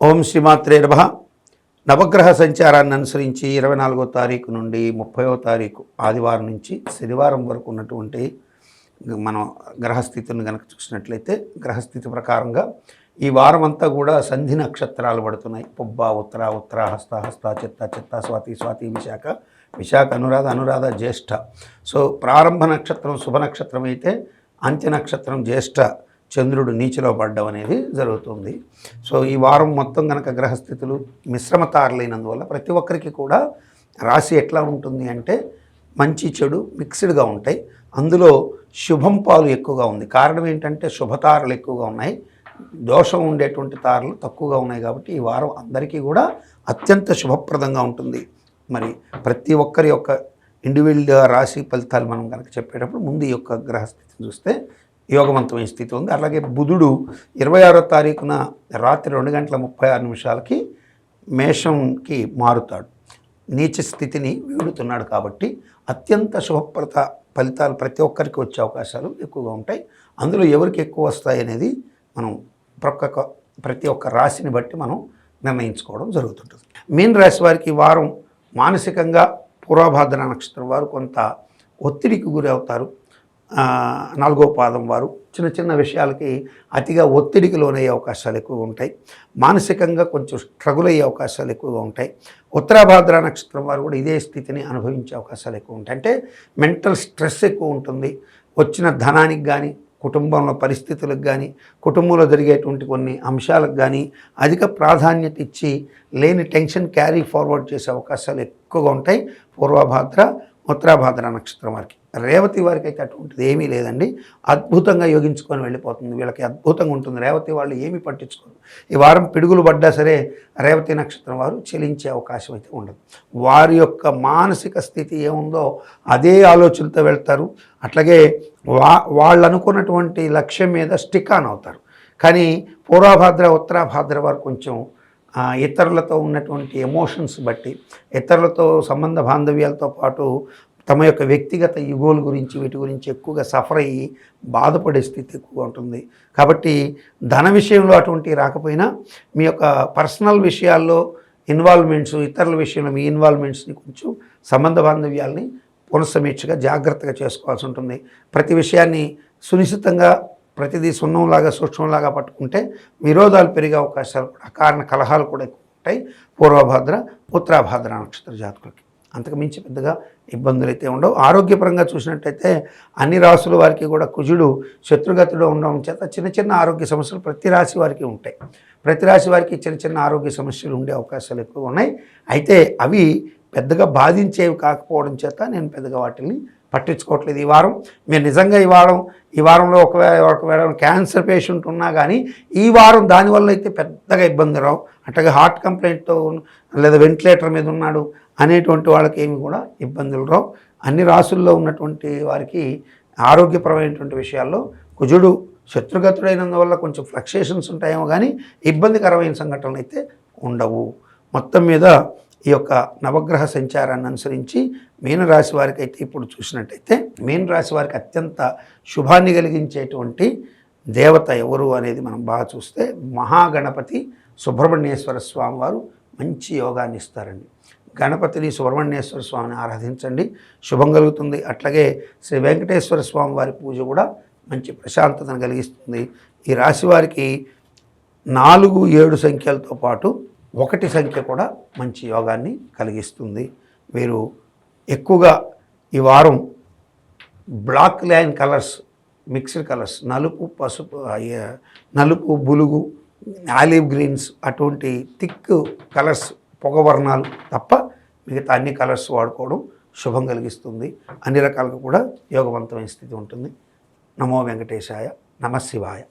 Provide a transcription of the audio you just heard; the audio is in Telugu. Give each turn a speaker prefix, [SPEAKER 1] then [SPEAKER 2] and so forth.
[SPEAKER 1] ఓం శ్రీమాత్రే నమః. నవగ్రహ సంచారాన్ని అనుసరించి 24వ తారీఖు నుండి 30వ తారీఖు ఆదివారం నుంచి శనివారం వరకు ఉన్నటువంటి మనం గ్రహస్థితిని కనుక చూసినట్లయితే గ్రహస్థితి ప్రకారంగా ఈ వారం అంతా కూడా సంధి నక్షత్రాలు పడుతున్నాయి. పుబ్బ, ఉత్తర, ఉత్తరాహస్త, హస్త, చిత్త, చిత్త, స్వాతి, స్వాతి, విశాఖ, విశాఖ, అనురాధ, అనురాధ, జ్యేష్ఠ. సో ప్రారంభ నక్షత్రం శుభ నక్షత్రం అయితే అంత్య నక్షత్రం జ్యేష్ఠ చంద్రుడు నీచిలో పడ్డం అనేది జరుగుతుంది. సో ఈ వారం మొత్తం కనుక గ్రహస్థితులు మిశ్రమ తారలైనందువల్ల ప్రతి ఒక్కరికి కూడా రాశి ఎట్లా ఉంటుంది అంటే మంచి చెడు మిక్స్డ్గా ఉంటాయి. అందులో శుభం పాలు ఎక్కువగా ఉంది. కారణం ఏంటంటే శుభతారలు ఎక్కువగా ఉన్నాయి, దోషం ఉండేటువంటి తారలు తక్కువగా ఉన్నాయి. కాబట్టి ఈ వారం అందరికీ కూడా అత్యంత శుభప్రదంగా ఉంటుంది. మరి ప్రతి ఒక్కరి యొక్క ఇండివిజువల్ రాశి ఫలితాలు మనం కనుక చెప్పేటప్పుడు ముందు ఈ యొక్క గ్రహస్థితిని చూస్తే యోగవంతమైన స్థితి ఉంది. అలాగే బుధుడు 26వ తారీఖున రాత్రి 2:36 మేషంకి మారుతాడు, నీచ స్థితిని వీడుతున్నాడు. కాబట్టి అత్యంత శుభప్రద ఫలితాలు ప్రతి ఒక్కరికి వచ్చే అవకాశాలు ఎక్కువగా ఉంటాయి. అందులో ఎవరికి ఎక్కువ వస్తాయి అనేది మనం ప్రతి ఒక్క రాశిని బట్టి మనం నిర్ణయించుకోవడం జరుగుతుంటుంది. మీన రాశి వారికి ఈ వారం మానసికంగా పూర్వభాద్ర నక్షత్రం వారు కొంత ఒత్తిడికి గురి అవుతారు. 4వ పాదం వారు చిన్న చిన్న విషయాలకి అతిగా ఒత్తిడికి లోనయ్యే అవకాశాలు ఎక్కువగా ఉంటాయి. మానసికంగా కొంచెం స్ట్రగుల్ అయ్యే అవకాశాలు ఎక్కువగా ఉంటాయి. ఉత్తరాభాద్ర నక్షత్రం వారు కూడా ఇదే స్థితిని అనుభవించే అవకాశాలు ఎక్కువ ఉంటాయి. అంటే మెంటల్ స్ట్రెస్ ఎక్కువ ఉంటుంది. వచ్చిన ధనానికి కానీ, కుటుంబంలో పరిస్థితులకు కానీ, కుటుంబంలో జరిగేటువంటి కొన్ని అంశాలకు కానీ అధిక ప్రాధాన్యత ఇచ్చి లేని టెన్షన్ క్యారీ ఫార్వర్డ్ చేసే అవకాశాలు ఎక్కువగా ఉంటాయి. పూర్వభాద్ర ఉత్తరాభాద్ర నక్షత్రం వారికి. రేవతి వారికి అయితే అటువంటిది ఏమీ లేదండి. అద్భుతంగా యోగించుకొని వెళ్ళిపోతుంది. వీళ్ళకి అద్భుతంగా ఉంటుంది. రేవతి వాళ్ళు ఏమీ పట్టించుకోరు. ఈ వారం పిడుగులు పడ్డా సరే రేవతి నక్షత్రం వారు చెలించే అవకాశం అయితే ఉండదు. వారి యొక్క మానసిక స్థితి ఏముందో అదే ఆలోచనతో వెళ్తారు. అట్లాగే వాళ్ళు అనుకున్నటువంటి లక్ష్యం మీద స్టిక్ ఆన్ అవుతారు. కానీ పూర్వభాద్ర ఉత్తరాభాద్ర వారు కొంచెం ఇతరులతో ఉన్నటువంటి ఎమోషన్స్ బట్టి, ఇతరులతో సంబంధ బాంధవ్యాలతో పాటు తమ యొక్క వ్యక్తిగత యుగోల గురించి వీటి గురించి ఎక్కువగా సఫర్ అయ్యి బాధపడే స్థితి ఎక్కువగా ఉంటుంది. కాబట్టి ధన విషయంలో అటువంటి రాకపోయినా మీ యొక్క పర్సనల్ విషయాల్లో ఇన్వాల్వ్మెంట్స్, ఇతరుల విషయంలో మీ ఇన్వాల్వ్మెంట్స్ని కొంచెం సంబంధ బాంధవ్యాల్ని పునఃసమీక్షగా జాగ్రత్తగా చేసుకోవాల్సి ఉంటుంది. ప్రతి విషయాన్ని సునిశ్చితంగా ప్రతిదీ సున్నంలాగా సూక్ష్మంలాగా పట్టుకుంటే విరోధాలు పెరిగే అవకాశాలు కూడా, అకారణ కలహాలు కూడా ఎక్కువ ఉంటాయి పూర్వభాద్ర ఉత్తరాభాద్ర నక్షత్ర జాతకులకి. అంతకు మించి పెద్దగా ఇబ్బందులు అయితే ఉండవు. ఆరోగ్యపరంగా చూసినట్టయితే అన్ని రాశుల వారికి కూడా కుజుడు శత్రుగతిలో ఉండడం చేత చిన్న చిన్న ఆరోగ్య సమస్యలు ప్రతి రాశి వారికి ఉంటాయి. ప్రతి రాశి వారికి చిన్న చిన్న ఆరోగ్య సమస్యలు ఉండే అవకాశాలు ఎక్కువ ఉన్నాయి. అయితే అవి పెద్దగా బాధించేవి కాకపోవడం చేత నేను పెద్దగా వాటిని పట్టించుకోవట్లేదు. ఈ వారం మీరు నిజంగా ఈ వారంలో ఒకవేళ క్యాన్సర్ పేషెంట్ ఉన్నా కానీ ఈ వారం దానివల్ల అయితే పెద్దగా ఇబ్బంది రావు. అట్లాగే హార్ట్ కంప్లైంట్తో లేదా వెంటిలేటర్ మీద ఉన్నాడు అనేటువంటి వాళ్ళకి ఏమి కూడా ఇబ్బందులు రావు. అన్ని రాసుల్లో ఉన్నటువంటి వారికి ఆరోగ్యపరమైనటువంటి విషయాల్లో కుజుడు శత్రుగతుడైనందువల్ల కొంచెం ఫ్లక్చుయేషన్స్ ఉంటాయేమో కానీ ఇబ్బందికరమైన సంఘటనలు అయితే ఉండవు. మొత్తం మీద ఈ యొక్క నవగ్రహ సంచారాన్ని అనుసరించి మీనరాశి వారికి అయితే ఇప్పుడు చూసినట్టయితే మీనరాశి వారికి అత్యంత శుభాన్ని కలిగించేటువంటి దేవత ఎవరు అనేది మనం బాగా చూస్తే మహాగణపతి సుబ్రహ్మణ్యేశ్వర స్వామి వారు మంచి యోగాన్ని ఇస్తారండి. గణపతిని సుబ్రహ్మణ్యేశ్వర స్వామిని ఆరాధించండి, శుభం కలుగుతుంది. అట్లాగే శ్రీ వెంకటేశ్వర స్వామి వారి పూజ కూడా మంచి ప్రశాంతతను కలిగిస్తుంది. ఈ రాశి వారికి 4, 7 సంఖ్యలతో పాటు 1 సంఖ్య కూడా మంచి యోగాన్ని కలిగిస్తుంది. మీరు ఎక్కువగా ఈ వారం black line colours, mixed colours, నలుపు, పసుపు, నలుపు, బులుగు, ఆలివ్ గ్రీన్స్ అటువంటి థిక్ కలర్స్, పొగవర్ణాలు తప్ప మిగతా అన్ని కలర్స్ వాడుకోవడం శుభం కలిగిస్తుంది. అన్ని రకాలుగా కూడా యోగవంతమైన స్థితి ఉంటుంది. నమో వెంకటేశాయ, నమః శివాయ.